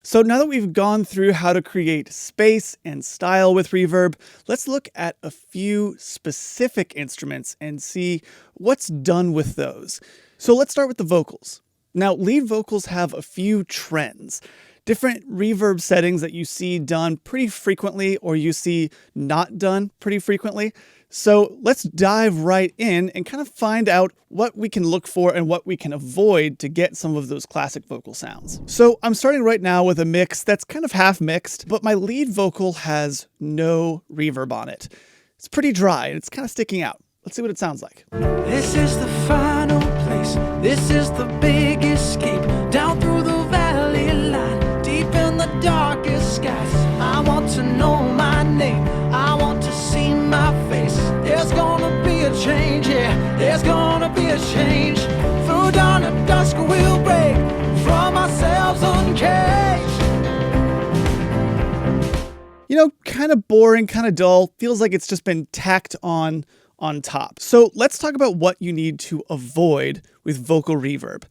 So now that we've gone through how to create space and style with reverb, let's look at a few specific instruments and see what's done with those. So let's start with the vocals. Now, lead vocals have a few trends. Different reverb settings that you see done pretty frequently or you see not done pretty frequently. So let's dive right in and kind of find out what we can look for and what we can avoid to get some of those classic vocal sounds. So I'm starting right now with a mix that's kind of half mixed, but my lead vocal has no reverb on it. It's pretty dry and it's kind of sticking out. Let's see what it sounds like. This is the final place. This is the big escape. Down through the valley line, deep in the darkest skies. I want to know my name. I want to see my face. There's gonna be a change, yeah. There's gonna be a change. Through dawn and dusk we'll break from ourselves uncaged. You know, kind of boring, kind of dull. Feels like it's just been tacked on top. So let's talk about what you need to avoid with vocal reverb.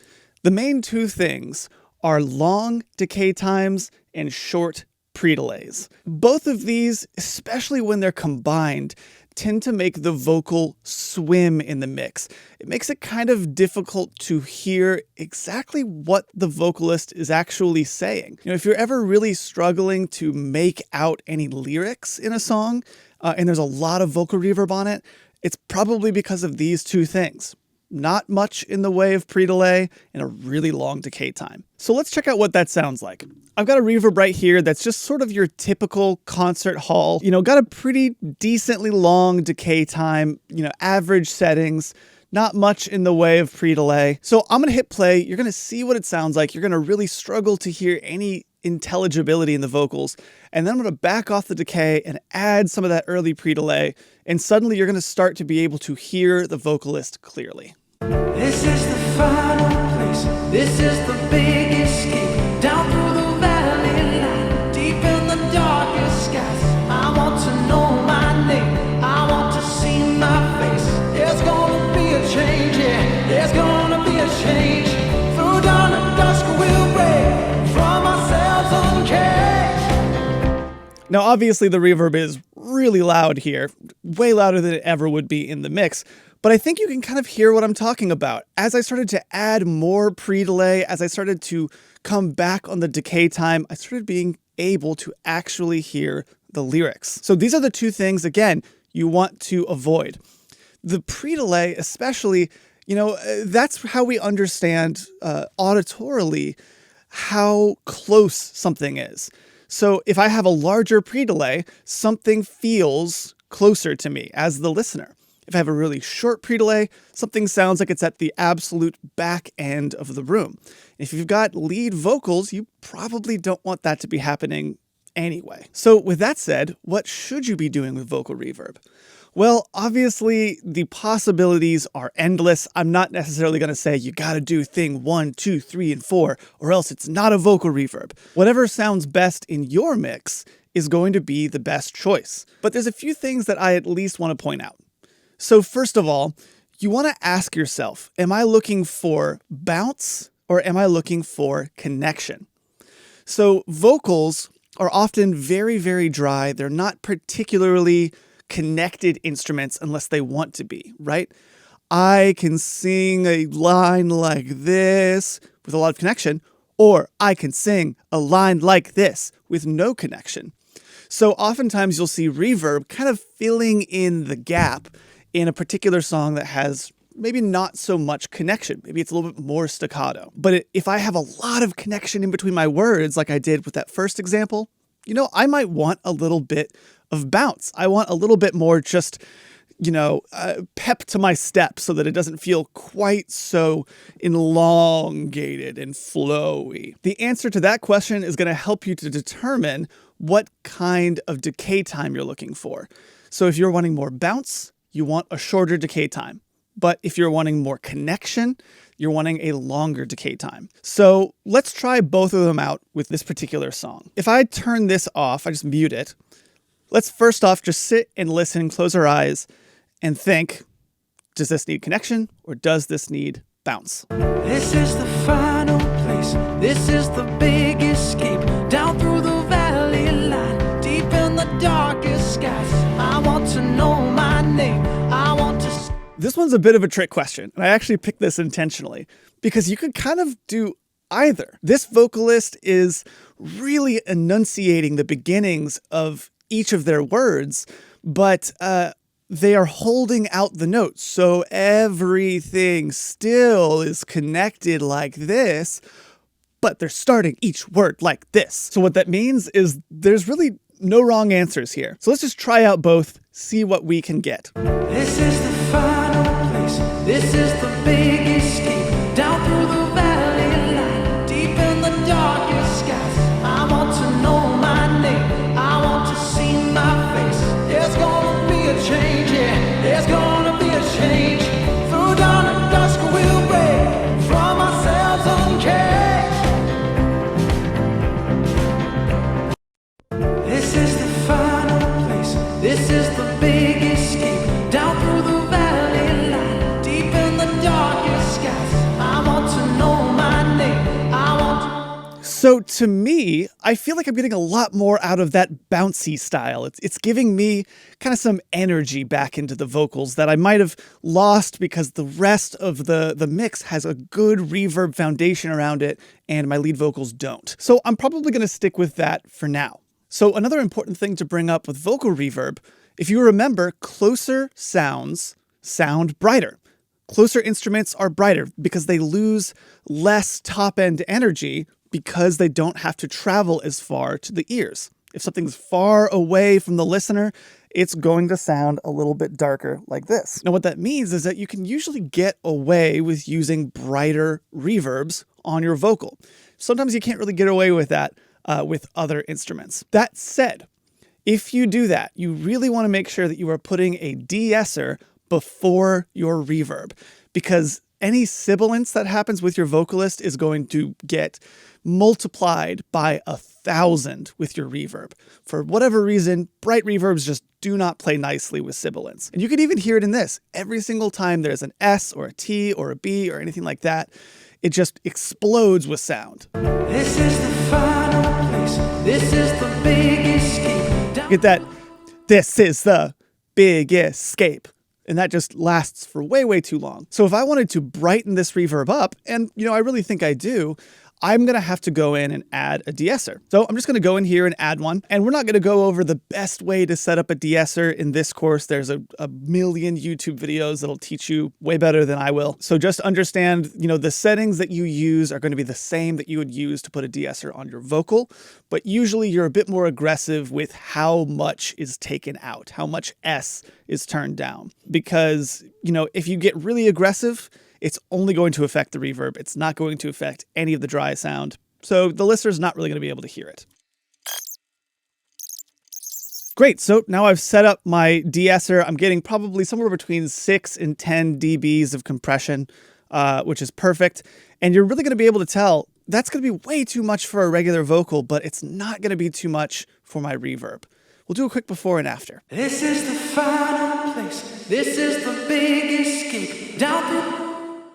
The main two things are long decay times and short pre-delays. Both of these, especially when they're combined, tend to make the vocal swim in the mix. It makes it kind of difficult to hear exactly what the vocalist is actually saying. You know, if you're ever really struggling to make out any lyrics in a song, and there's a lot of vocal reverb on it, it's probably because of these two things. Not much in the way of pre-delay and a really long decay time. So let's check out what that sounds like. I've got a reverb right here that's just sort of your typical concert hall. You know, got a pretty decently long decay time, you know, average settings, not much in the way of pre-delay. So I'm gonna hit play. You're gonna see what it sounds like. You're gonna really struggle to hear any intelligibility in the vocals. And then I'm gonna back off the decay and add some of that early pre-delay. And suddenly you're gonna start to be able to hear the vocalist clearly. This is the final place. This is the big escape. Down through the valley line, deep in the darkest skies. I want to know my name. I want to see my face. There's gonna be a change, yeah. There's gonna be a change. Through dawn and dusk we'll break from ourselves uncaged. Now, obviously the reverb is really loud here, way louder than it ever would be in the mix. But I think you can kind of hear what I'm talking about. As I started to add more pre-delay, as I started to come back on the decay time, I started being able to actually hear the lyrics. So these are the two things, again, you want to avoid. The pre-delay, especially, you know, that's how we understand auditorily how close something is. So if I have a larger pre-delay, something feels closer to me as the listener. If I have a really short pre-delay, something sounds like it's at the absolute back end of the room. If you've got lead vocals, you probably don't want that to be happening anyway. So with that said, what should you be doing with vocal reverb? Well, obviously the possibilities are endless. I'm not necessarily going to say you got to do thing 1, 2, 3, and 4, or else it's not a vocal reverb. Whatever sounds best in your mix is going to be the best choice. But there's a few things that I at least want to point out. So first of all, you want to ask yourself, am I looking for bounce or am I looking for connection? So vocals are often very, very dry. They're not particularly connected instruments unless they want to be, right? I can sing a line like this with a lot of connection, or I can sing a line like this with no connection. So oftentimes you'll see reverb kind of filling in the gap in a particular song that has maybe not so much connection. Maybe it's a little bit more staccato. But if I have a lot of connection in between my words, like I did with that first example, you know, I might want a little bit of bounce. I want a little bit more just, you know, pep to my step so that it doesn't feel quite so elongated and flowy. The answer to that question is going to help you to determine what kind of decay time you're looking for. So if you're wanting more bounce, you want a shorter decay time. But if you're wanting more connection, you're wanting a longer decay time. So let's try both of them out with this particular song. If I turn this off, I just mute it. Let's first off just sit and listen, close our eyes, and think, does this need connection or does this need bounce? This is the final place. This is the big escape. this one's a bit of a trick question, and I actually picked this intentionally because you could kind of do either. This vocalist is really enunciating the beginnings of each of their words, but they are holding out the notes, so everything still is connected like this, but they're starting each word like this. So what that means is there's really no wrong answers here. So let's just try out both, see what we can get. This is the final place. This is the big escape. Down through the valley line, deep in the darkest skies. I want to know my name. I want to see my face. There's gonna be a change, yeah. There's gonna be a change. Through dawn and dusk we'll break from ourselves uncaged. This is the final place. This is the big escape. Down through the valley line, deep in the darkest skies. I want to know my name. I want to... So to me, I feel like I'm getting a lot more out of that bouncy style. It's giving me kind of some energy back into the vocals that I might have lost because the rest of the mix has a good reverb foundation around it and my lead vocals don't. So I'm probably going to stick with that for now. So another important thing to bring up with vocal reverb, if you remember, closer sounds sound brighter. Closer instruments are brighter because they lose less top-end energy because they don't have to travel as far to the ears. If something's far away from the listener, it's going to sound a little bit darker like this. Now what that means is that you can usually get away with using brighter reverbs on your vocal. Sometimes you can't really get away with that with other instruments. That said, if you do that, you really want to make sure that you are putting a de-esser before your reverb, because any sibilance that happens with your vocalist is going to get multiplied by 1,000 with your reverb. For whatever reason, bright reverbs just do not play nicely with sibilance. And you can even hear it in this. Every single time there's an S or a T or a B or anything like that, it just explodes with sound. This is the final place. This is the big escape. Get that? This is the big escape. And that just lasts for way, way too long. So if I wanted to brighten this reverb up, and I really think I do, I'm going to have to go in and add a de-esser. So I'm just going to go in here and add one. And we're not going to go over the best way to set up a de-esser in this course. There's a million YouTube videos that'll teach you way better than I will. So just understand, the settings that you use are going to be the same that you would use to put a de-esser on your vocal. But usually you're a bit more aggressive with how much is taken out, how much S is turned down. Because, if you get really aggressive, it's only going to affect the reverb. It's not going to affect any of the dry sound. So the listener's not really going to be able to hear it. Great, so now I've set up my de-esser. I'm getting probably somewhere between 6 and 10 dBs of compression, which is perfect. And you're really going to be able to tell that's going to be way too much for a regular vocal, but it's not going to be too much for my reverb. We'll do a quick before and after. This is the final place. This is the big escape. Down through...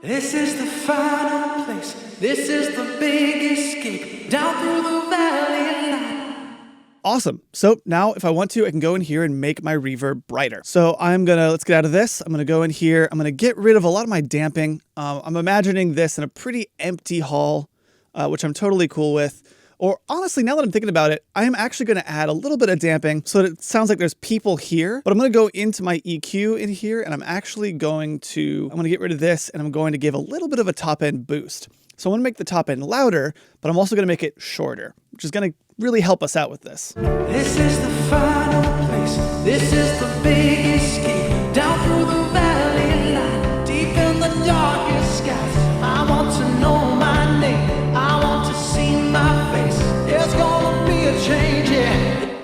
This is the final place. This is the big escape. Down through the valley line. Awesome. So now if I want to, I can go in here and make my reverb brighter. So let's get out of this. I'm going to go in here. I'm going to get rid of a lot of my damping. I'm imagining this in a pretty empty hall, which I'm totally cool with. Or honestly, now that I'm thinking about it, I am actually going to add a little bit of damping so that it sounds like there's people here. But I'm going to go into my EQ in here, and I'm going to get rid of this, and I'm going to give a little bit of a top end boost. So I want to make the top end louder, but I'm also going to make it shorter, which is going to really help us out with this. This is the final place. This is the big escape. Down through the valley line, deep in the darkest skies. I want to know my name. I want to see my face. There's gonna be a change, yeah.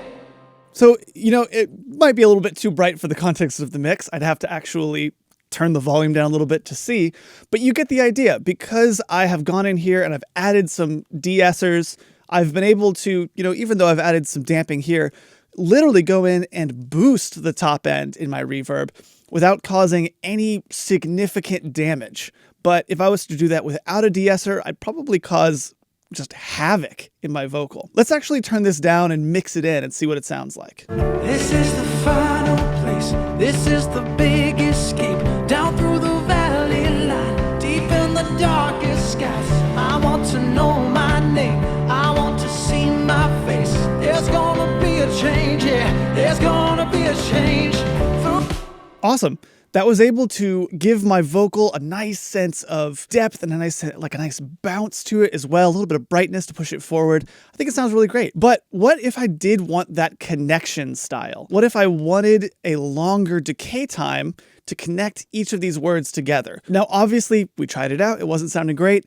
So, it might be a little bit too bright for the context of the mix. I'd have to actually turn the volume down a little bit to see, but you get the idea. Because I have gone in here and I've added some de-essers, I've been able to, even though I've added some damping here, literally go in and boost the top end in my reverb without causing any significant damage. But if I was to do that without a de-esser, I'd probably cause just havoc in my vocal. Let's actually turn this down and mix it in and see what it sounds like. This is the final place. This is the big escape. down through the valley line, deep in the darkest skies. I want to know my name, I want to see my face. There's gonna be a change, yeah, there's gonna be a change. Awesome. That was able to give my vocal a nice sense of depth and a nice bounce to it as well, a little bit of brightness to push it forward. I think it sounds really great. But what if I did want that connection style? What if I wanted a longer decay time to connect each of these words together? Now, obviously, we tried it out. It wasn't sounding great,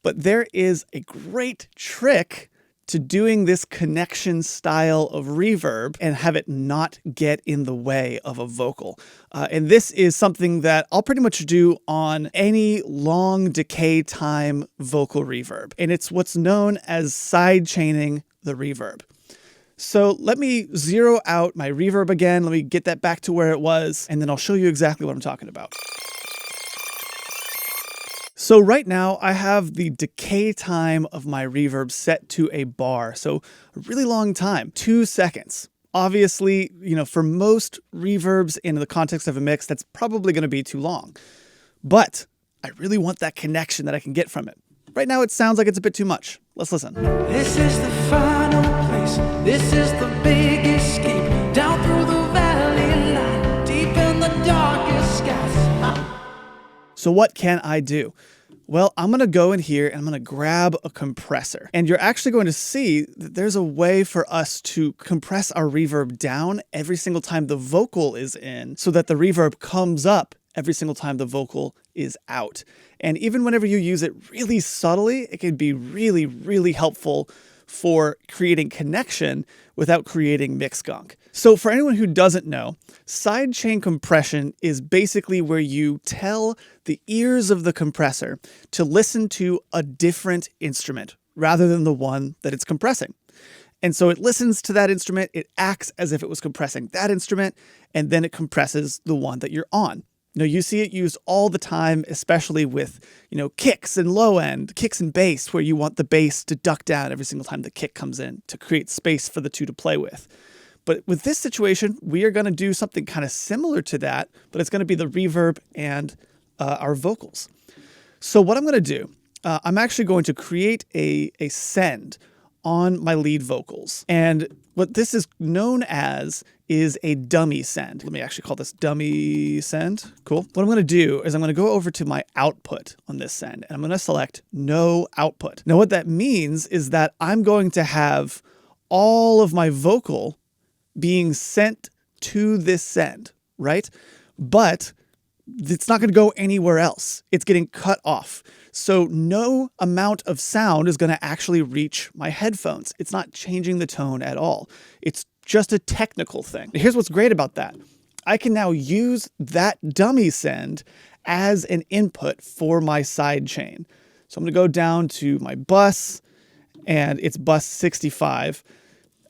but there is a great trick to doing this connection style of reverb and have it not get in the way of a vocal. And this is something that I'll pretty much do on any long decay time vocal reverb. And it's what's known as side chaining the reverb. So let me zero out my reverb again. Let me get that back to where it was, and then I'll show you exactly what I'm talking about. So right now I have the decay time of my reverb set to a bar. So a really long time, 2 seconds. Obviously, for most reverbs in the context of a mix, that's probably going to be too long. But I really want that connection that I can get from it. Right now it sounds like it's a bit too much. Let's listen. This is the final place, this is the big escape, down through the valley line, deep in the darkest skies. So what can I do? Well, I'm going to go in here and I'm going to grab a compressor. And you're actually going to see that there's a way for us to compress our reverb down every single time the vocal is in so that the reverb comes up every single time the vocal is out. And even whenever you use it really subtly, it can be really, really helpful for creating connection without creating mix gunk. So for anyone who doesn't know, sidechain compression is basically where you tell the ears of the compressor to listen to a different instrument rather than the one that it's compressing. And so it listens to that instrument, it acts as if it was compressing that instrument, and then it compresses the one that you're on. You see it used all the time, especially with, kicks and low end, kicks and bass, where you want the bass to duck down every single time the kick comes in to create space for the two to play with. But with this situation, we are going to do something kind of similar to that, but it's going to be the reverb and our vocals. So what I'm going to do, I'm actually going to create a send on my lead vocals. And what this is known as is a dummy send. Let me actually call this dummy send. Cool. What I'm going to do is I'm going to go over to my output on this send, and I'm going to select no output. Now what that means is that I'm going to have all of my vocal being sent to this send, right? But it's not going to go anywhere else. It's getting cut off. So no amount of sound is going to actually reach my headphones. It's not changing the tone at all. It's just a technical thing. Here's what's great about that. I can now use that dummy send as an input for my side chain. So I'm going to go down to my bus, and it's bus 65.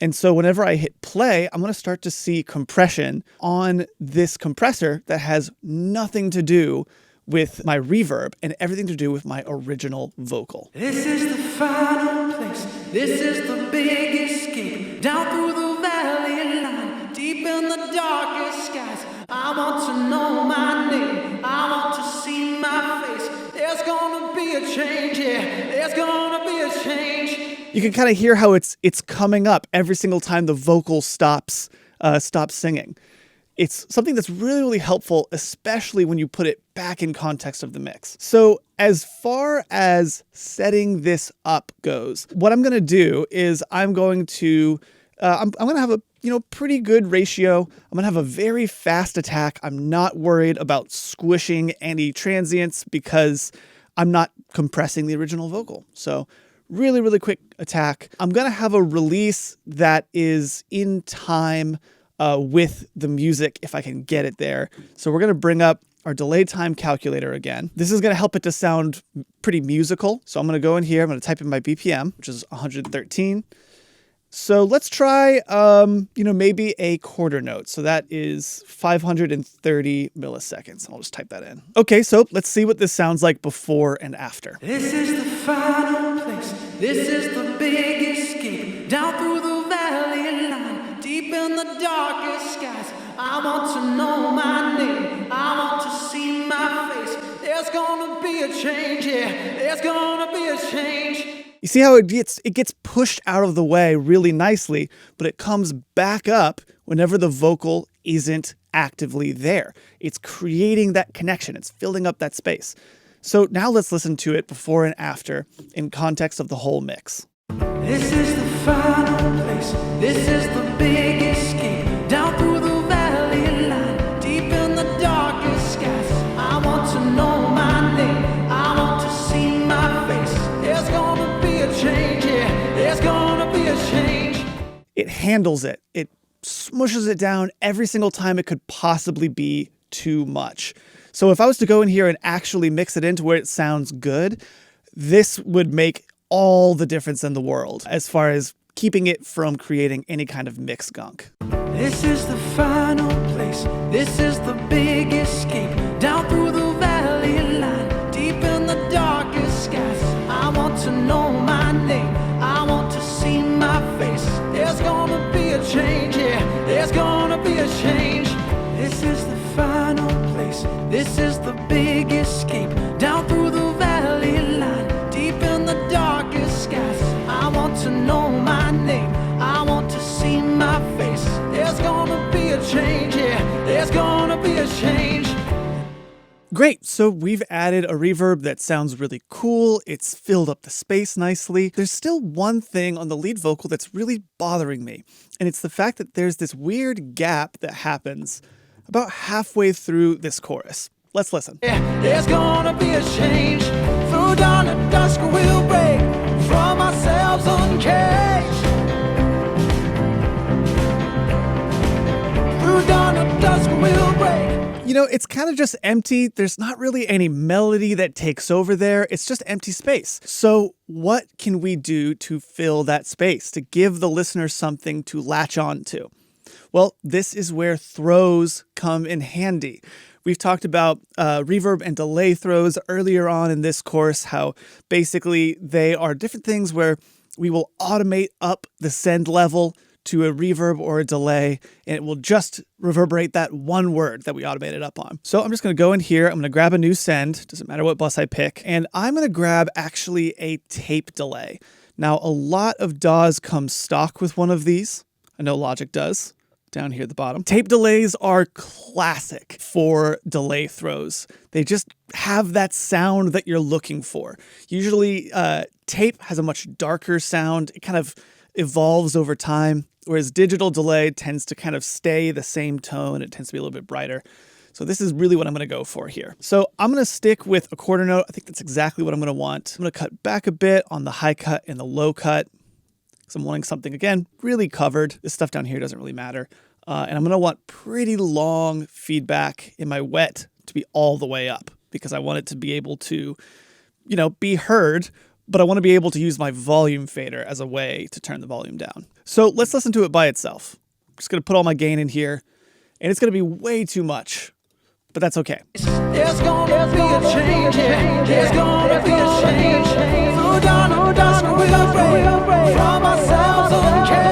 And so whenever I hit play, I'm going to start to see compression on this compressor that has nothing to do with my reverb and everything to do with my original vocal. This is the final place, this is the big escape, down through the valley line, deep in the darkest skies. I want to know my name, I want to see my face. There's gonna be a change, yeah, there's gonna be a change. You can kind of hear how it's coming up every single time the vocal stops singing. It's something that's really, really helpful, especially when you put it back in context of the mix. So as far as setting this up goes, what I'm going to do is I'm going to have a pretty good ratio. I'm going to have a very fast attack. I'm not worried about squishing any transients because I'm not compressing the original vocal. So really, really quick attack. I'm going to have a release that is in time with the music if I can get it there. So we're going to bring up our delay time calculator again. This is going to help it to sound pretty musical. So I'm going to go in here. I'm going to type in my BPM, which is 113. So let's try, maybe a quarter note. So that is 530 milliseconds. I'll just type that in. Okay, so let's see what this sounds like before and after. This is the final place, this is the big escape, down through the valley line, deep in the darkest skies. I want to know my name, I want to see my There's gonna be a change, yeah. There's gonna be a change. You see how it gets pushed out of the way really nicely, but it comes back up whenever the vocal isn't actively there. It's creating that connection. It's filling up that space. So now let's listen to it before and after in context of the whole mix. This is the final place. This is the big escape. Down through the valley line, deep in the darkest skies. I want to know my name. I want to see my face. There's gonna be a change, yeah. There's gonna be a change. It handles it. It smushes it down every single time it could possibly be too much. So if I was to go in here and actually mix it into where it sounds good, this would make all the difference in the world as far as keeping it from creating any kind of mix gunk. This is the final place. This is the big escape. Down through the valley line, deep in the darkest skies. I want to know my name. I want to see my face. There's gonna be a change, yeah. There's gonna be a change. This is the final place. This is the big escape. Down through the valley line, deep in the darkest skies. I want to know my name. I want to see my face. There's gonna be a change, yeah. There's gonna be a change. Great, so we've added a reverb that sounds really cool. It's filled up the space nicely. There's still one thing on the lead vocal that's really bothering me, and it's the fact that there's this weird gap that happens about halfway through this chorus. Let's listen. Yeah, there's gonna be a change. Through dawn and dusk we'll break from ourselves uncaged. Through dawn and dusk we'll break. You know, it's kind of just empty. There's not really any melody that takes over there. It's just empty space. So what can we do to fill that space, to give the listener something to latch on to? Well, this is where throws come in handy. We've talked about reverb and delay throws earlier on in this course, how basically they are different things where we will automate up the send level to a reverb or a delay, and it will just reverberate that one word that we automated up on. So I'm just going to go in here. I'm going to grab a new send. Doesn't matter what bus I pick. And I'm going to grab actually a tape delay. Now, a lot of DAWs come stock with one of these. I know Logic does. Down here at the bottom. Tape delays are classic for delay throws. They just have that sound that you're looking for. Usually tape has a much darker sound. It kind of evolves over time, whereas digital delay tends to kind of stay the same tone. It tends to be a little bit brighter. So this is really what I'm going to go for here. So I'm going to stick with a quarter note. I think that's exactly what I'm going to want. I'm going to cut back a bit on the high cut and the low cut, because I'm wanting something, again, really covered. This stuff down here doesn't really matter. And I'm going to want pretty long feedback in my wet to be all the way up, because I want it to be able to, be heard, but I want to be able to use my volume fader as a way to turn the volume down. So let's listen to it by itself. I'm just going to put all my gain in here, and it's going to be way too much, but that's okay. There's gonna be a change, yeah. There's gonna be a change. Through dawn and dusk we'll break from ourselves uncaged.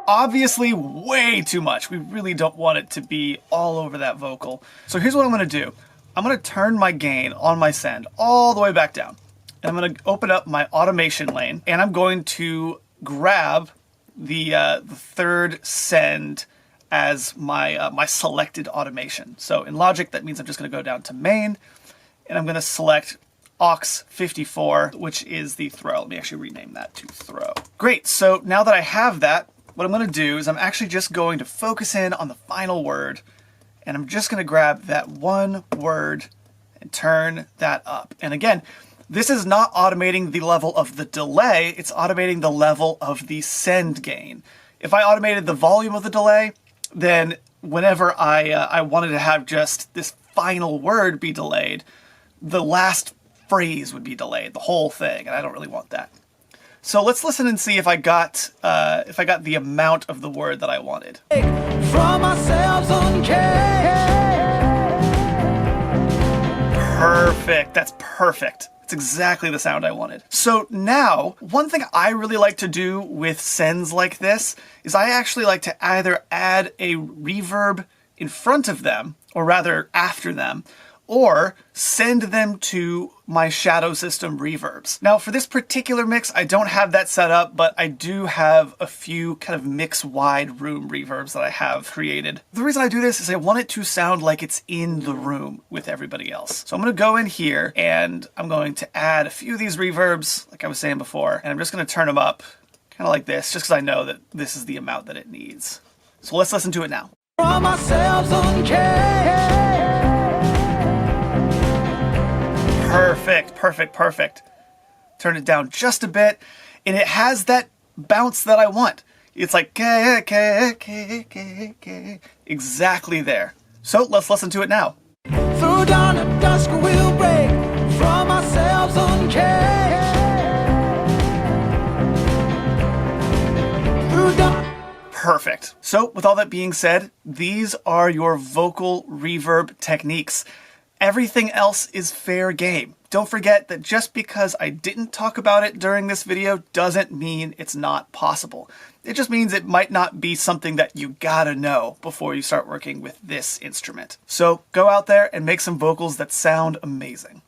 Obviously way too much. We really don't want it to be all over that vocal. So here's what I'm going to do. I'm going to turn my gain on my send all the way back down. And I'm going to open up my automation lane, and I'm going to grab the third send as my my selected automation. So in Logic, that means I'm just going to go down to main, and I'm going to select aux 54, which is the throw. Let me actually rename that to throw. Great. So now that I have that, what I'm going to do is I'm actually just going to focus in on the final word, and I'm just going to grab that one word and turn that up. And again, this is not automating the level of the delay, it's automating the level of the send gain. If I automated the volume of the delay, then whenever I wanted to have just this final word be delayed, the last phrase would be delayed, the whole thing, and I don't really want that. So let's listen and see if I got the amount of the word that I wanted. From ourselves uncaged. Perfect. That's perfect. It's exactly the sound I wanted. So now, one thing I really like to do with sends like this is I actually like to either add a reverb in front of them, or rather after them, or send them to my shadow system reverbs. Now for this particular mix, I don't have that set up, but I do have a few kind of mix wide room reverbs that I have created. The reason I do this is I want it to sound like it's in the room with everybody else. So I'm gonna go in here and I'm going to add a few of these reverbs, like I was saying before, and I'm just gonna turn them up kind of like this, just because I know that this is the amount that it needs. So let's listen to it now. From ourselves uncaged. Perfect, perfect, perfect. Turn it down just a bit, and it has that bounce that I want. It's like, exactly there. So let's listen to it now. Through dawn and dusk we'll break from ourselves uncaged. Through dawn. Perfect. So with all that being said, these are your vocal reverb techniques. Everything else is fair game. Don't forget that just because I didn't talk about it during this video doesn't mean it's not possible. It just means it might not be something that you gotta know before you start working with this instrument. So go out there and make some vocals that sound amazing.